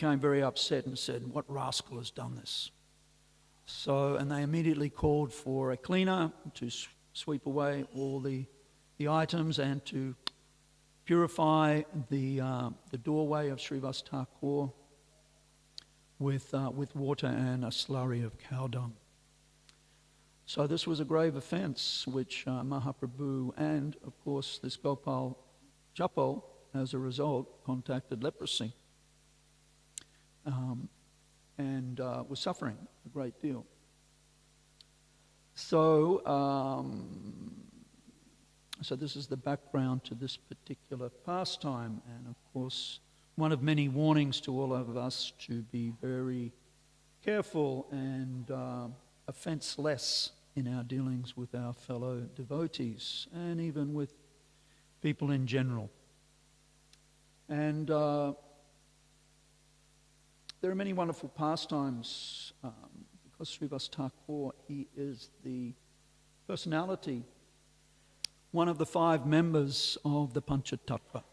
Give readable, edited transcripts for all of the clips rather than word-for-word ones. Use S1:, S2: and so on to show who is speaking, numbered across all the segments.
S1: became very upset and said, "What rascal has done this?" And they immediately called for a cleaner to sweep away all the items and to purify the doorway of Srivas Thakur with water and a slurry of cow dung. So this was a grave offence which Mahaprabhu and, of course, this Gopal Japal, as a result, contracted leprosy and was suffering a great deal. So this is the background to this particular pastime, and of course, one of many warnings to all of us to be very careful and offenceless in our dealings with our fellow devotees and even with people in general. And there are many wonderful pastimes because Srivas Thakur, he is the personality, one of the 5 members of the Panchatattva.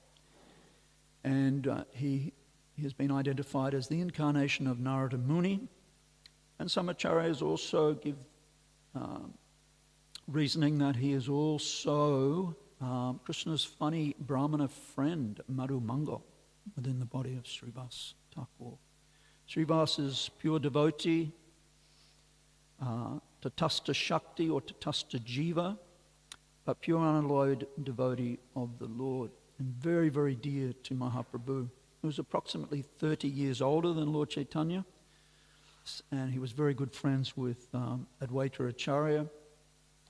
S1: And he has been identified as the incarnation of Narada Muni. And some acharyas also give reasoning that he is also Krishna's funny Brahmana friend, Madhu Mangal, within the body of Srivas Thakur. Srivas is pure devotee, Tatastha Shakti or Tatastha Jiva, but pure unalloyed devotee of the Lord, and very, very dear to Mahaprabhu. He was approximately 30 years older than Lord Chaitanya, and he was very good friends with Advaita Acharya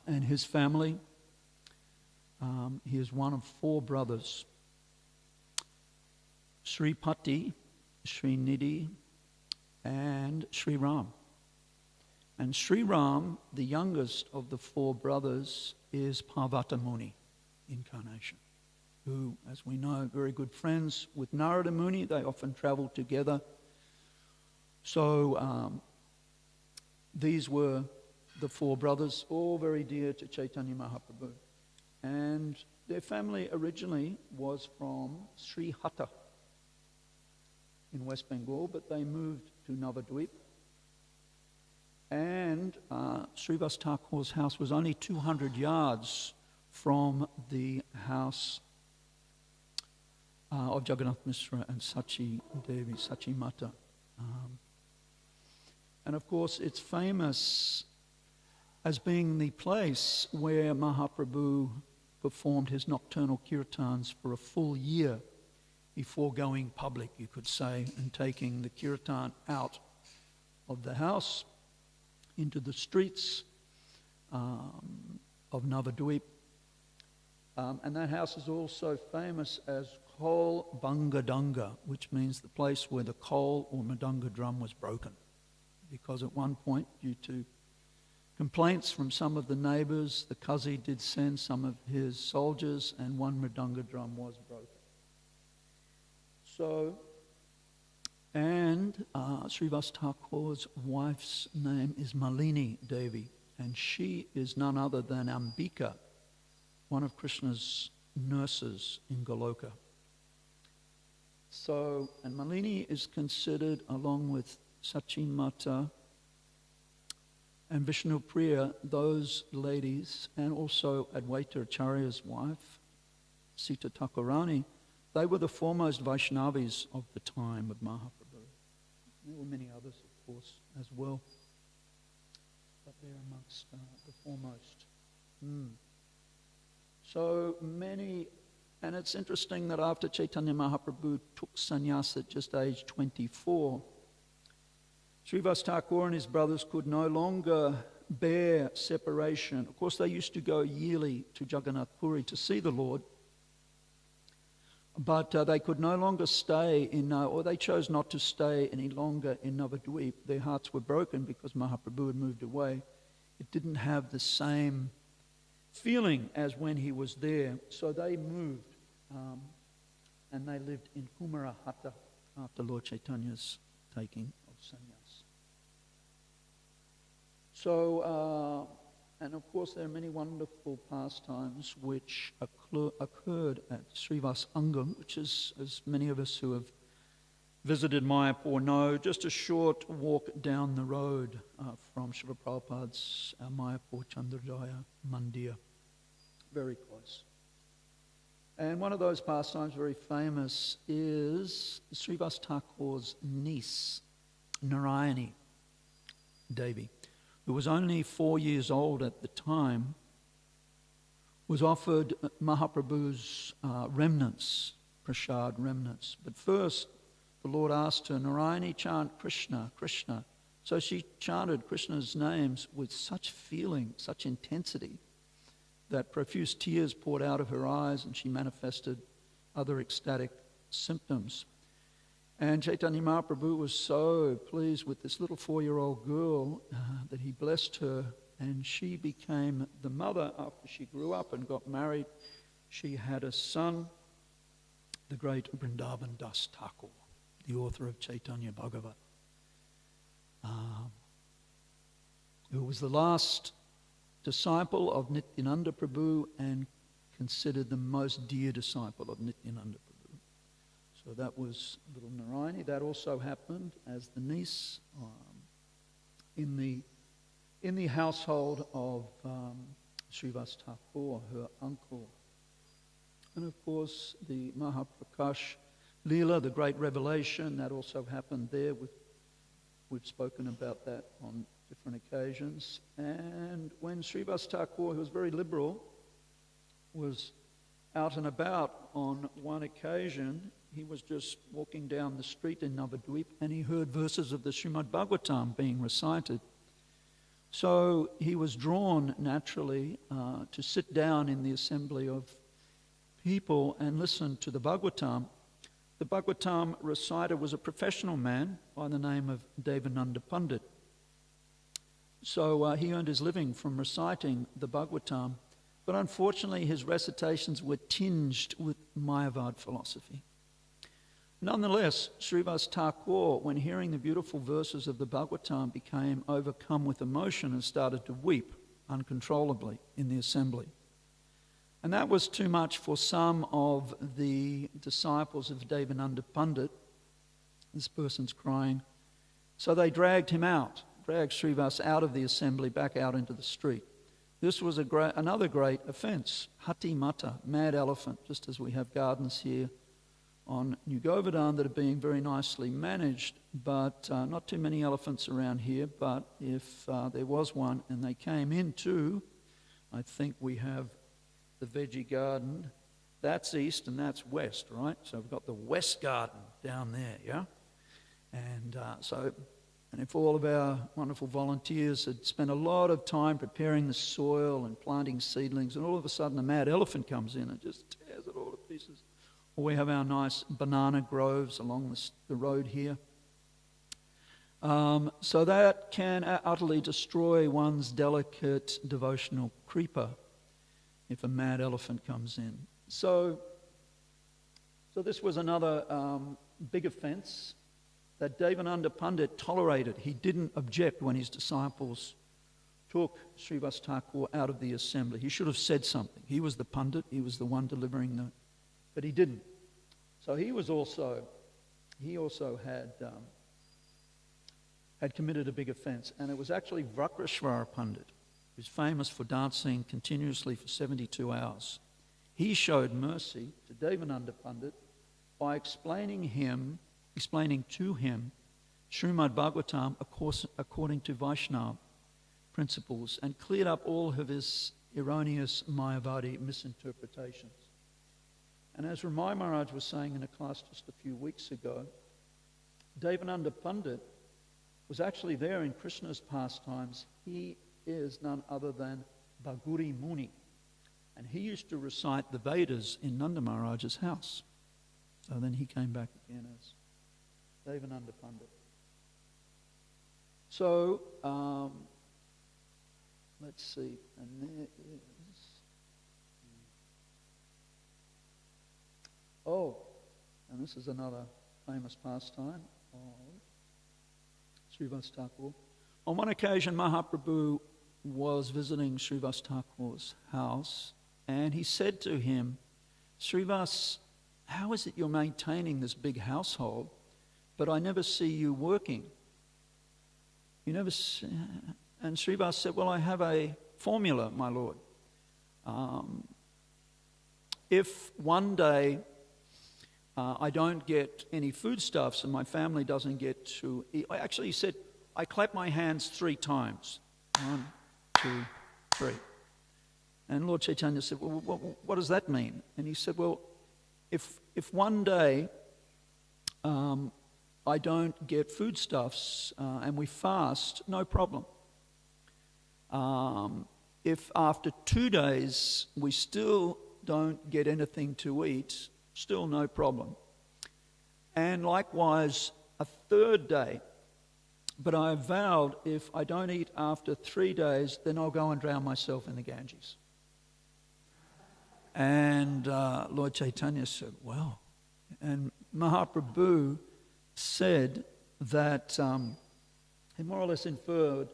S1: and his family. He is one of 4 brothers: Sripati, Srinidhi, and Sri Ram. And Sri Ram, the youngest of the 4 brothers, is Parvata Muni incarnation, who, as we know, very good friends with Narada Muni. They often travel together. So these were the 4 brothers, all very dear to Chaitanya Mahaprabhu. And their family originally was from Sri Hatta in West Bengal, but they moved to Navadvip. And Srivas Thakur's house was only 200 yards from the house of Jagannath Mishra and Sachi Devi, Sachi Mata. And of course, it's famous as being the place where Mahaprabhu performed his nocturnal kirtans for a full year before going public, you could say, and taking the kirtan out of the house into the streets of Navadvip. And that house is also famous as Kol Bangadanga, which means the place where the kol or mridanga drum was broken. Because at one point, due to complaints from some of the neighbours, the Qazi did send some of his soldiers, and one mridanga drum was broken. So, and Srivas Thakur's wife's name is Malini Devi, and she is none other than Ambika, one of Krishna's nurses in Goloka. So, and Malini is considered, along with Sachi Mata and Vishnu Priya, those ladies, and also Advaita Acharya's wife, Sita Thakurani, they were the foremost Vaishnavis of the time of Mahaprabhu. There were many others, of course, as well, but they're amongst the foremost. So many, and it's interesting that after Chaitanya Mahaprabhu took sannyas at just age 24, Srivas Thakur and his brothers could no longer bear separation. Of course, they used to go yearly to Jagannath Puri to see the Lord, but they could no longer stay in, or they chose not to stay any longer in Navadvip. Their hearts were broken because Mahaprabhu had moved away. It didn't have the same feeling as when he was there. So they moved, and they lived in Kumarahatta after Lord Chaitanya's taking of sannyas. So, and of course there are many wonderful pastimes which occurred at Srivas Angam, which is, as many of us who have visited Mayapur? No, just a short walk down the road from Srila Prabhupada's Mayapur Chandrodaya Mandir. Very close. And one of those pastimes, very famous, is Srivas Thakur's niece, Narayani Devi, who was only 4 years old at the time, was offered Mahaprabhu's remnants, prasad remnants. But first, the Lord asked her, Narayani, chant Krishna, Krishna. So she chanted Krishna's names with such feeling, such intensity, that profuse tears poured out of her eyes and she manifested other ecstatic symptoms. And Chaitanya Mahaprabhu was so pleased with this little 4-year-old girl that he blessed her, and she became the mother after she grew up and got married. She had a son, the great Vrindavan Das Thakur, the author of Chaitanya Bhagavat, who was the last disciple of Nityananda Prabhu and considered the most dear disciple of Nityananda Prabhu. So that was little Narayani. That also happened as the niece in the household of Srivas Thakur, her uncle. And of course the Mahaprakash Leela, the great revelation, that also happened there. We've spoken about that on different occasions. And when Srivas Thakur, who was very liberal, was out and about on one occasion, he was just walking down the street in Navadvip and he heard verses of the Srimad Bhagavatam being recited. So he was drawn naturally to sit down in the assembly of people and listen to the Bhagavatam. The Bhagavatam reciter was a professional man by the name of Devananda Pandit. So he earned his living from reciting the Bhagavatam, but unfortunately his recitations were tinged with Mayavad philosophy. Nonetheless, Srivas Thakur, when hearing the beautiful verses of the Bhagavatam, became overcome with emotion and started to weep uncontrollably in the assembly. And that was too much for some of the disciples of Devananda Pandit. This person's crying. So they dragged Srivas out of the assembly, back out into the street. This was another great offence. Hati Mata, mad elephant, just as we have gardens here on New Govardhana that are being very nicely managed, but not too many elephants around here. But if there was one and they came into, I think we have the veggie garden, that's east and that's west, right? So we've got the west garden down there, yeah? And and if all of our wonderful volunteers had spent a lot of time preparing the soil and planting seedlings, and all of a sudden a mad elephant comes in and just tears it all to pieces. Or we have our nice banana groves along the road here. So that can utterly destroy one's delicate devotional creeper if a mad elephant comes in. So this was another big offence that Devananda Pandit tolerated. He didn't object when his disciples took Srivas Thakur out of the assembly. He should have said something. He was the Pandit, he was the one delivering but he didn't. So he also had committed a big offence, and it was actually Vrakreshvara Pandit, who's famous for dancing continuously for 72 hours. He showed mercy to Devananda Pandit by explaining to him Srimad Bhagavatam according to Vaishnava principles, and cleared up all of his erroneous Mayavadi misinterpretations. And as Ramai Maharaj was saying in a class just a few weeks ago, Devananda Pandit was actually there in Krishna's pastimes. He is none other than Bhaguri Muni, and he used to recite the Vedas in Nanda Maharaj's house. So then he came back again as Devananda Pandit. So, let's see, and there is... Oh, and this is another famous pastime of Srivas Thakur. On one occasion, Mahaprabhu was visiting Srivas Thakur's house, and he said to him, Srivas, how is it you're maintaining this big household but I never see you working. You never see... And Srivas said, well, I have a formula, my Lord. If one day I don't get any foodstuffs and my family doesn't get to eat... Actually, he said, I clap my hands 3 times. 1, 2, 3. And Lord Caitanya said, well, what does that mean? And he said, well, if one day I don't get foodstuffs and we fast, no problem. If after 2 days we still don't get anything to eat, still no problem. And likewise, a 3rd day. But I vowed if I don't eat after 3 days, then I'll go and drown myself in the Ganges. And Lord Caitanya said, well. And Mahaprabhu said that he more or less inferred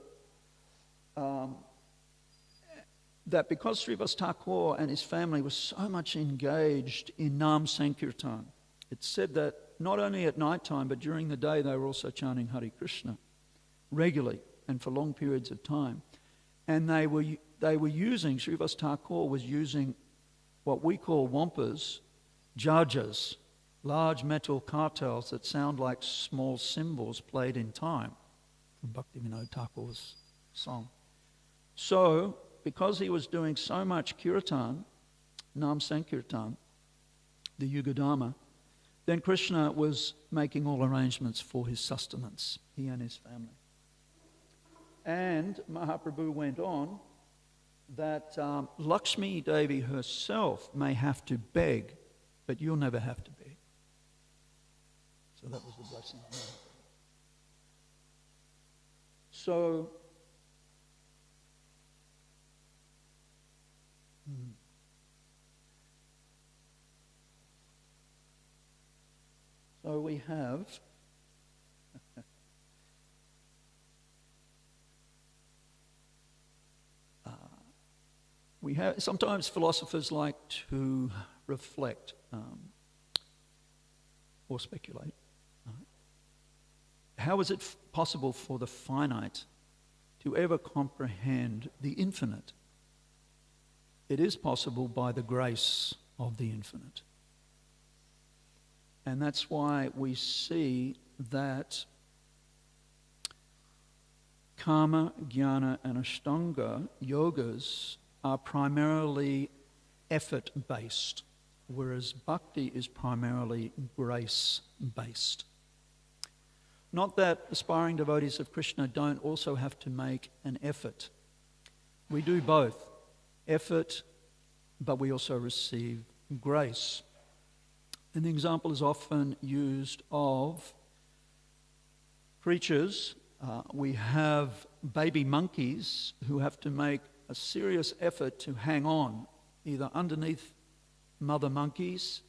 S1: that because Srivas Thakur and his family were so much engaged in Nam Sankirtan, it said that not only at night time, but during the day they were also chanting Hare Krishna regularly and for long periods of time. And they were using, Srivas Thakur was using what we call wampas, jajas, large metal kartals that sound like small cymbals played in time, from Bhaktivinoda Thakur's song. So, because he was doing so much kirtan, Nam Sankirtan, the Yugadharma, then Krishna was making all arrangements for his sustenance, he and his family. And Mahaprabhu went on that Lakshmi Devi herself may have to beg, but you'll never have to beg. So that was the blessing of Mahaprabhu. So we have sometimes philosophers like to reflect or speculate. How is it possible for the finite to ever comprehend the infinite? It is possible by the grace of the infinite. And that's why we see that karma, jnana, and ashtanga yogas are primarily effort-based, whereas bhakti is primarily grace-based. Not that aspiring devotees of Krishna don't also have to make an effort. We do both. Effort, but we also receive grace. An example is often used of creatures. We have baby monkeys who have to make a serious effort to hang on, either underneath mother monkeys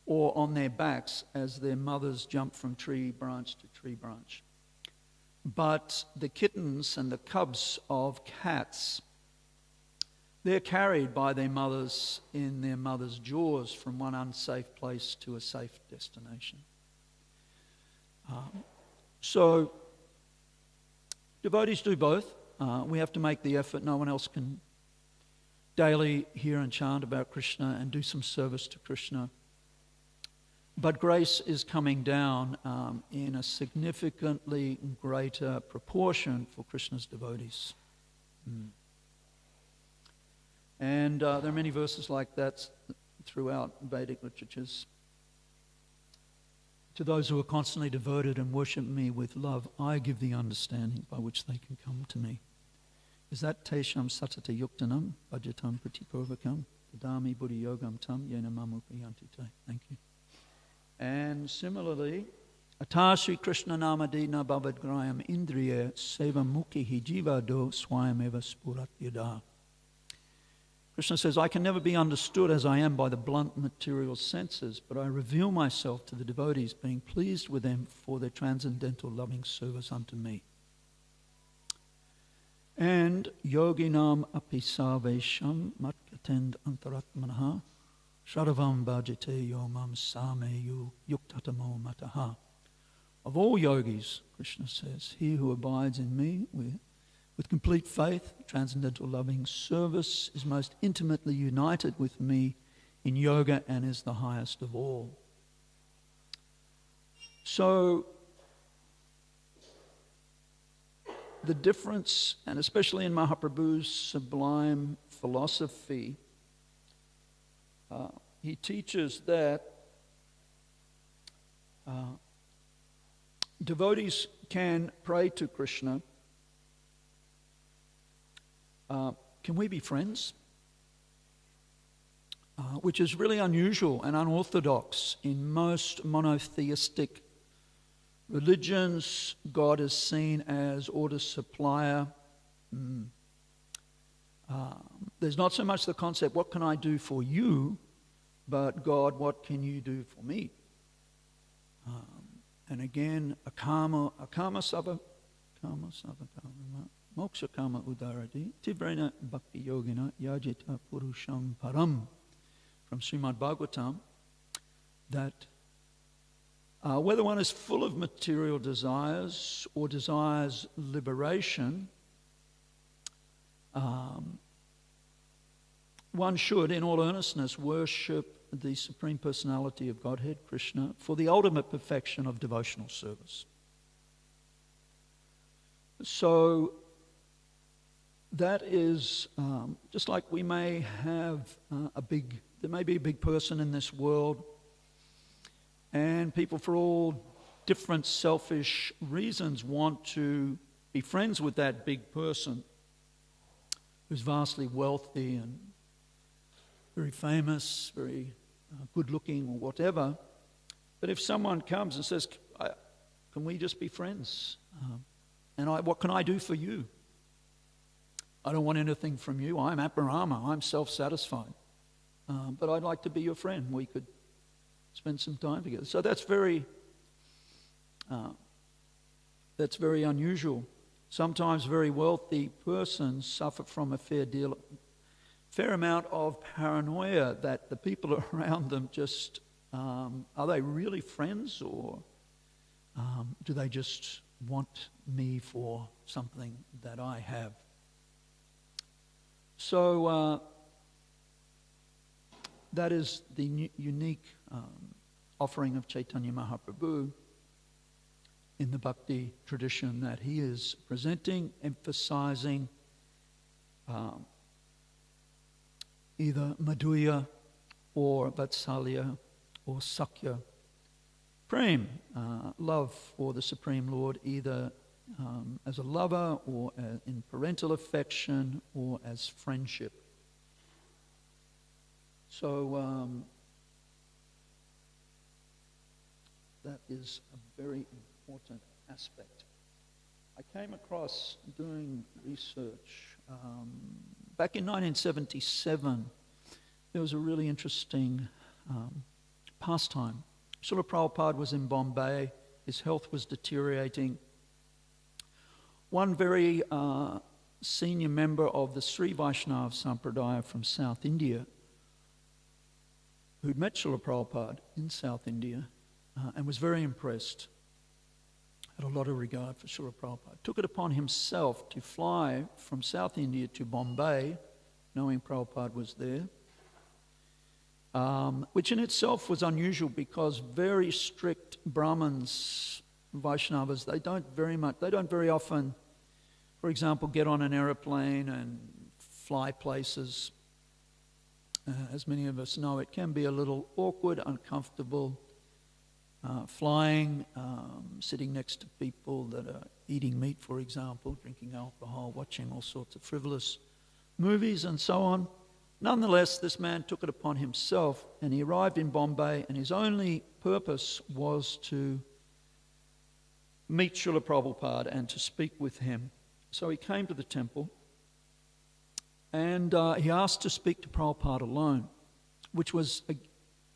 S1: or on their backs as their mothers jump from tree branch to tree branch. But the kittens and the cubs of cats, they're carried by their mothers in their mother's jaws from one unsafe place to a safe destination. So devotees do both. We have to make the effort. No one else can daily hear and chant about Krishna and do some service to Krishna. But grace is coming down in a significantly greater proportion for Krishna's devotees. And there are many verses like that throughout Vedic literatures. To those who are constantly devoted and worship me with love, I give the understanding by which they can come to me. Is that tesham satata yuktanam bhajatam pratipurvakam dadami buddhi yogam tam yena mamupayanti te. Thank you. And similarly, Atasri Krishna namadina bhavadgrayam indriya seva mukhi jiva do swayameva spurat yada. Krishna says, I can never be understood as I am by the blunt material senses, but I reveal myself to the devotees, being pleased with them for their transcendental loving service unto me. And yoginam api sarvesham matkatend antaratmanaha shadavam bhajate yomam sameyu yuktatamo mataha of all yogis, Krishna says. He who abides in me with complete faith, transcendental loving service, is most intimately united with me in yoga and is the highest of all. So the difference, and especially in Mahaprabhu's sublime philosophy, he teaches that devotees can pray to Krishna. Can we be friends? Which is really unusual and unorthodox. In most monotheistic religions, God is seen as order supplier. There's not so much the concept, what can I do for you, but God, what can you do for me? And again, akama sava moksha kama udarati tivrena bhakti yogina yajita purusham param, from Srimad Bhagavatam, that whether one is full of material desires or desires liberation, one should, in all earnestness, worship the Supreme Personality of Godhead, Krishna, for the ultimate perfection of devotional service. So that is just like we may have there may be a big person in this world, and people for all different selfish reasons want to be friends with that big person who's vastly wealthy and very famous, very good looking or whatever. But if someone comes and says, can we just be friends? And what can I do for you? I don't want anything from you. I'm Aparama. I'm self-satisfied. But I'd like to be your friend. We could spend some time together. So that's very unusual. Sometimes very wealthy persons suffer from a fair amount of paranoia that the people around them just, are they really friends, or do they just want me for something that I have? So that is the unique offering of Chaitanya Mahaprabhu in the bhakti tradition that he is presenting, emphasizing either Madhurya or Vatsalya or Sakya Prem, love for the Supreme Lord, either as a lover or in parental affection or as friendship. So that is a very important aspect. I came across, doing research, back in 1977, there was a really interesting pastime. Srila Prabhupada was in Bombay. His health was deteriorating. One very senior member of the Sri Vaishnava Sampradaya from South India, who'd met Srila Prabhupada in South India and was very impressed, had a lot of regard for Srila Prabhupada, took it upon himself to fly from South India to Bombay, knowing Prabhupada was there, which in itself was unusual because very strict Brahmins, Vaishnavas, they don't very often, for example, get on an aeroplane and fly places. As many of us know, it can be a little awkward, uncomfortable, flying, sitting next to people that are eating meat, for example, drinking alcohol, watching all sorts of frivolous movies and so on. Nonetheless, this man took it upon himself, and he arrived in Bombay, and his only purpose was to meet Srila Prabhupada and to speak with him. So he came to the temple, and he asked to speak to Prabhupada alone, which was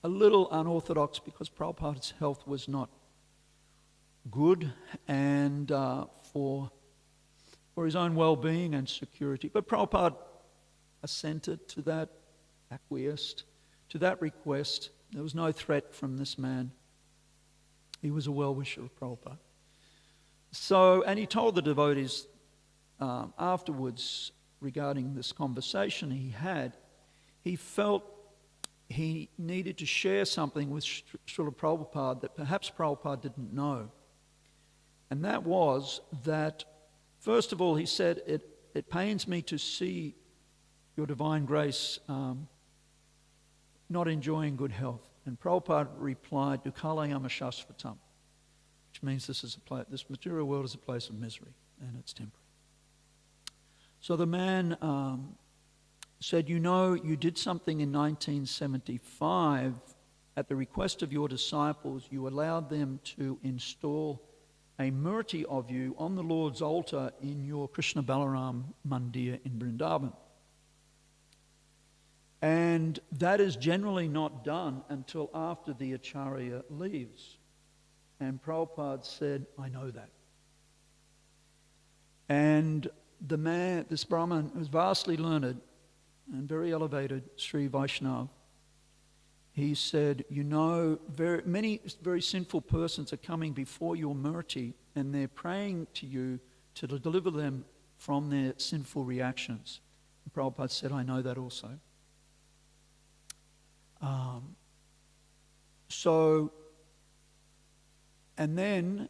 S1: a little unorthodox because Prabhupada's health was not good, and for his own well-being and security. But Prabhupada assented to that, acquiesced to that request. There was no threat from this man. He was a well-wisher of Prabhupada. So, and he told the devotees afterwards regarding this conversation he had, he felt he needed to share something with Srila Prabhupada that perhaps Prabhupada didn't know. And that was that, first of all, he said, it pains me to see your divine grace not enjoying good health. And Prabhupada replied, Dukkhalayama Shashvatam, which means this material world is a place of misery and it's temporary. So the man said, you did something in 1975 at the request of your disciples. You allowed them to install a murti of you on the Lord's altar in your Krishna Balaram Mandir in Vrindavan. And that is generally not done until after the Acharya leaves. And Prabhupada said, I know that. And the man, this Brahmin, was vastly learned and very elevated, Sri Vaishnav, he said, many very sinful persons are coming before your murti and they're praying to you to deliver them from their sinful reactions. And Prabhupada said, I know that also. And then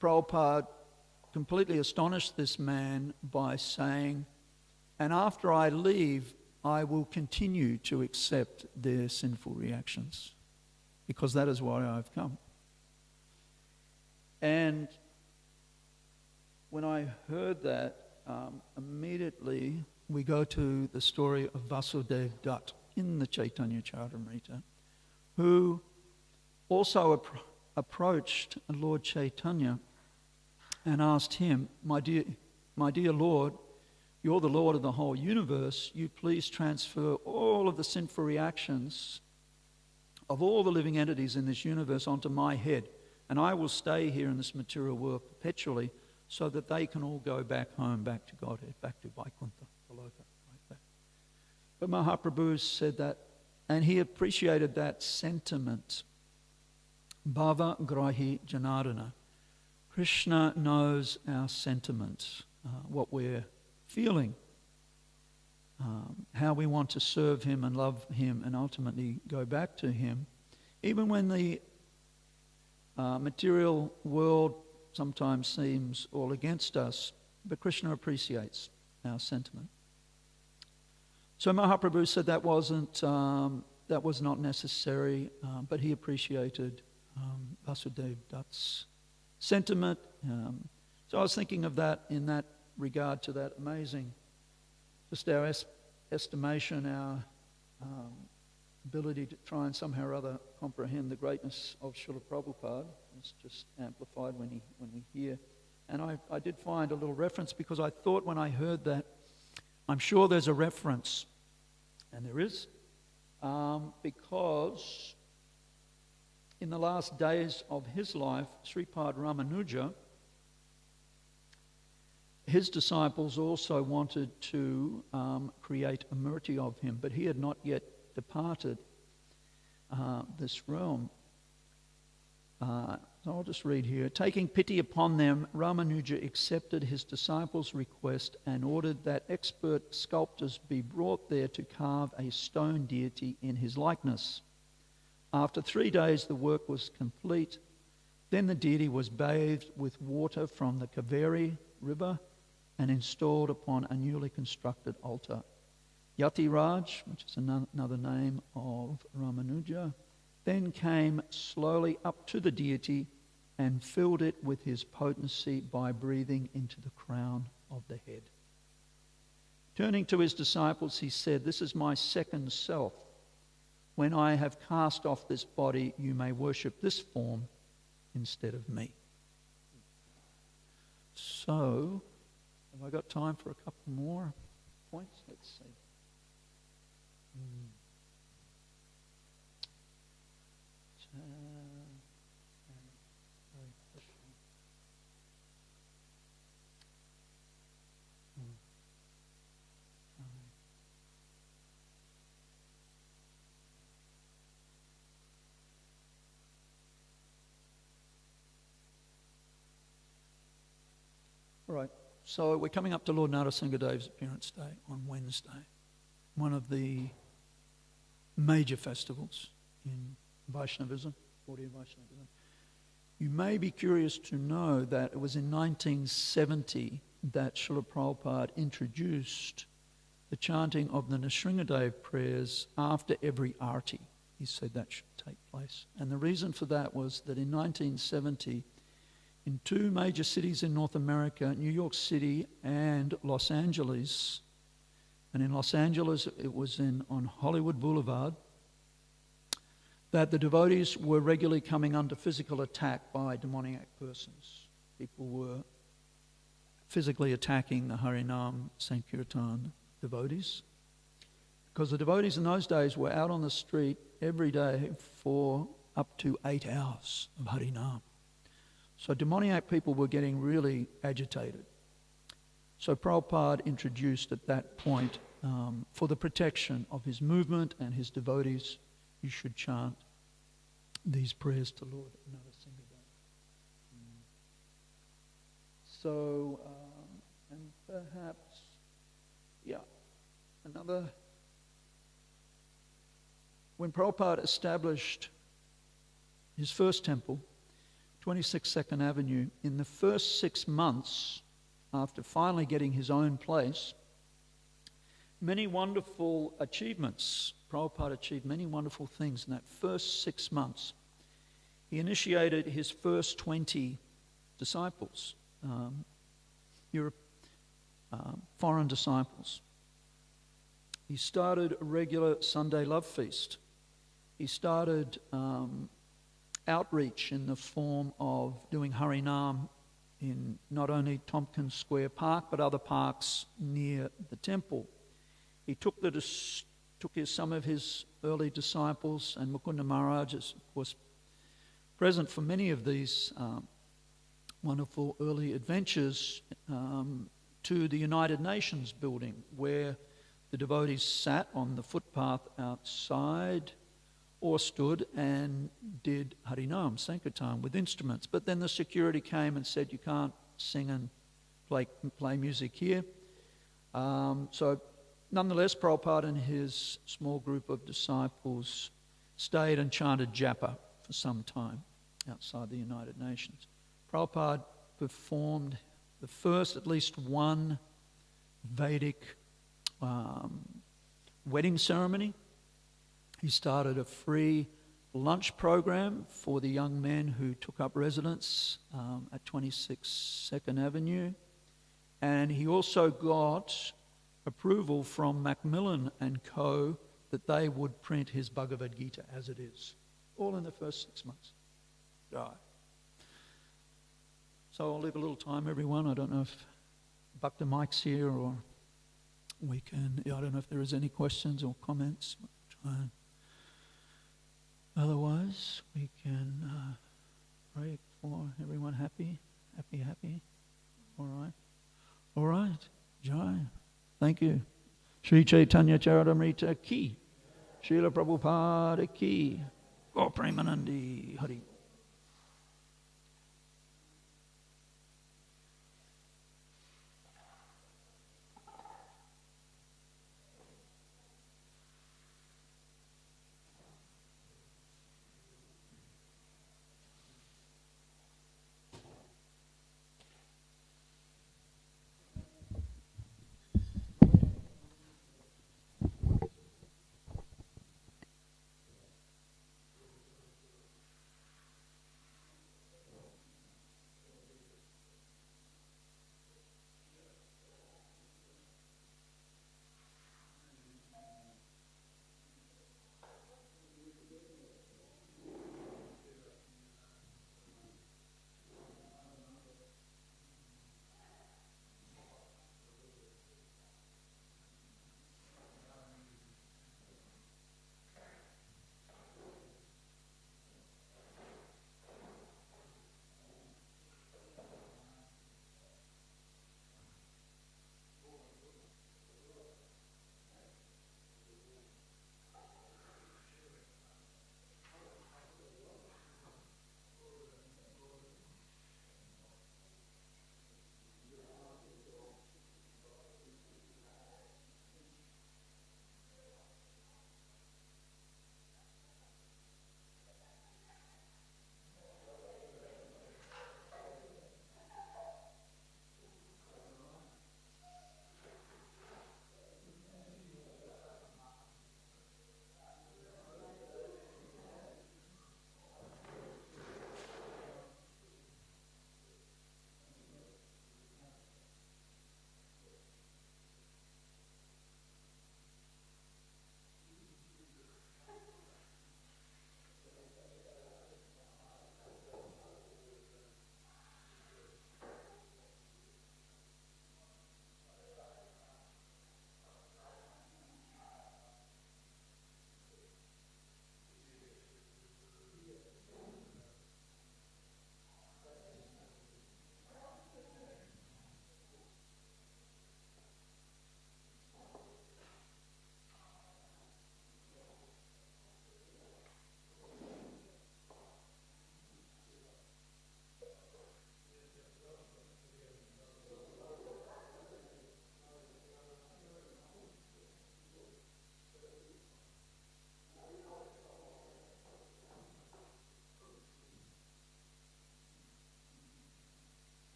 S1: Prabhupada completely astonished this man by saying, and after I leave, I will continue to accept their sinful reactions, because that is why I've come. And when I heard that, immediately we go to the story of Vasudev Dutt in the Caitanya Caritamrita, who also approached Lord Caitanya and asked him, my dear Lord, you're the Lord of the whole universe. You please transfer all of the sinful reactions of all the living entities in this universe onto my head, and I will stay here in this material world perpetually so that they can all go back home, back to Godhead, back to Vaikuntha, Goloka, like that. But Mahaprabhu said that, and he appreciated that sentiment. Bhava Grahi Janardana. Krishna knows our sentiment, what we're feeling, how we want to serve him and love him and ultimately go back to him. Even when the material world sometimes seems all against us, but Krishna appreciates our sentiment. So Mahaprabhu said that was not necessary, but he appreciated Vasudev Dutt's sentiment. So I was thinking of that in that regard to that amazing, just our estimation, our ability to try and somehow or other comprehend the greatness of Srila Prabhupada. It's just amplified when we hear. And I did find a little reference, because I thought when I heard that, I'm sure there's a reference, and there is, because in the last days of his life, Sripad Ramanuja, his disciples also wanted to create a murti of him, but he had not yet departed this realm. So I'll just read here. Taking pity upon them, Ramanuja accepted his disciples' request and ordered that expert sculptors be brought there to carve a stone deity in his likeness. After 3 days, the work was complete. Then the deity was bathed with water from the Kaveri river and installed upon a newly constructed altar. Yatiraj, which is another name of Ramanuja, then came slowly up to the deity and filled it with his potency by breathing into the crown of the head. Turning to his disciples, he said, "This is my second self. When I have cast off this body, you may worship this form instead of me." So, have I got time for a couple more points? Let's see. All right. So we're coming up to Lord Narasimhadev's appearance day on Wednesday, one of the major festivals in Vaishnavism, Gaudiya Vaishnavism. You may be curious to know that it was in 1970 that Srila Prabhupada introduced the chanting of the Nrsimhadev prayers after every arti. He said that should take place. And the reason for that was that in 1970, in two major cities in North America, New York City and Los Angeles, and in Los Angeles it was on Hollywood Boulevard, that the devotees were regularly coming under physical attack by demoniac persons. People were physically attacking the Harinam Sankirtan devotees, because the devotees in those days were out on the street every day for up to 8 hours of Harinam. So demoniac people were getting really agitated. So Prabhupada introduced at that point, for the protection of his movement and his devotees, you should chant these prayers to Lord Narasimhadev. So, and perhaps, when Prabhupada established his first temple, 26 Second Avenue, in the first 6 months after finally getting his own place, many wonderful achievements. Prabhupada achieved many wonderful things in that first 6 months. He initiated his first 20 disciples, foreign disciples. He started a regular Sunday love feast. He started outreach in the form of doing Harinam in not only Tompkins Square Park, but other parks near the temple. He took some of his early disciples, and Mukunda Maharaj is, of course, present for many of these wonderful early adventures, to the United Nations building, where the devotees sat on the footpath outside or stood and did Harinam, Sankirtan, with instruments. But then the security came and said, you can't sing and play music here. So nonetheless, Prabhupada and his small group of disciples stayed and chanted japa for some time outside the United Nations. Prabhupada performed the first, at least one, Vedic wedding ceremony. He started a free lunch program for the young men who took up residence at 26 Second Avenue. And he also got approval from Macmillan and Co. that they would print his Bhagavad Gita as it is. All in the first 6 months. Right. So I'll leave a little time, everyone. I don't know if Bhakta Mike's here, or we can, I don't know if there is any questions or comments. Try and, otherwise, we can pray for everyone happy. All right. Jai. Thank you. Sri Caitanya Caritamrita ki. Srila Prabhupada ki. Gaur Premanandi Hari.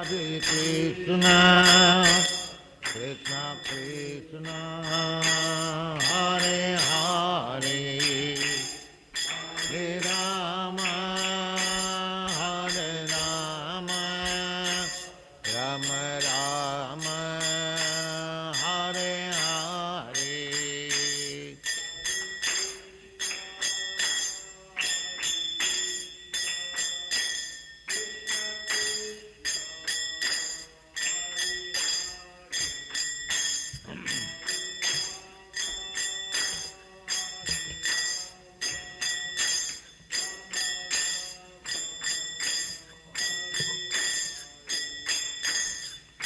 S2: Krishna, Krishna Krishna, Hare Hare, Hare Rama, Hare Rama, Rama Rama, Hare Hare.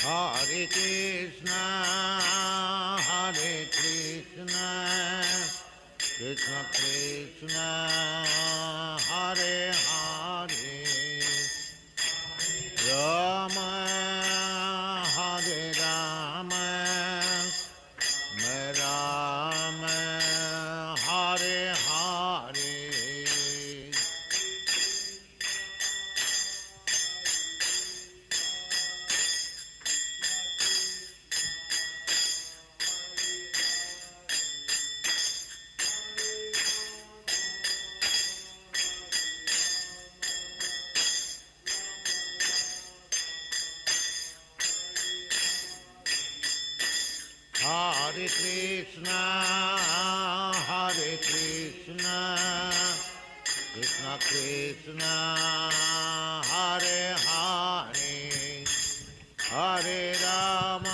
S2: Hare Krishna, Hare Krishna, Krishna Krishna, Hare Hare, Rama, Hare Rama, Rama, Hare Hare. Hare Krishna, Hare Krishna, Krishna Krishna, Hare Hare, Hare Rama,